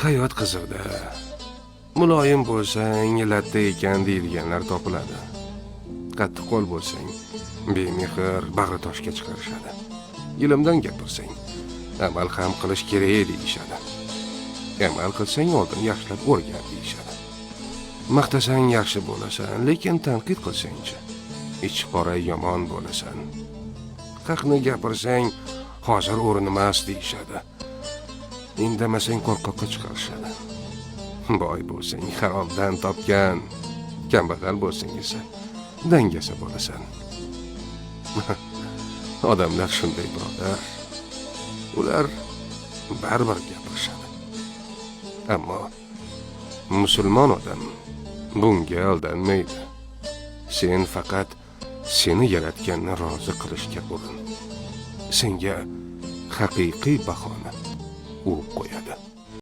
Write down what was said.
Hayot qiziqda. Muloyim bo'lsang, latta ekan deydiganlar topiladi. Qattiqqo'l bo'lsang, bemehr bag'ri toshga chiqarishadi. Ilmdan gapirsang, amal ham qilish kerak deyishadi. Amal qilsang oldin yaxshilab o'rgan deyishadi. Maqtasang yaxshi bo'lasan, lekin tanqid qilsangchi, ichi qora yomon bo'lasan. Haqni gapirsang, hozir o'rin emas deyishadi. Indamasang qo'rqoqqa chiqarishadi. Boy bo'lsang haromdan topgan, kambag'al bo'lsang esa dangasa bo'lasan. Odamlar shunday birodar. Ular baribir gapirishadi. Ammo musulmon odam bunga aldanmaydi. Sen faqat seni yaratganni rozi qilishga urin. Senga haqiqiy bahoni u qo'yadi.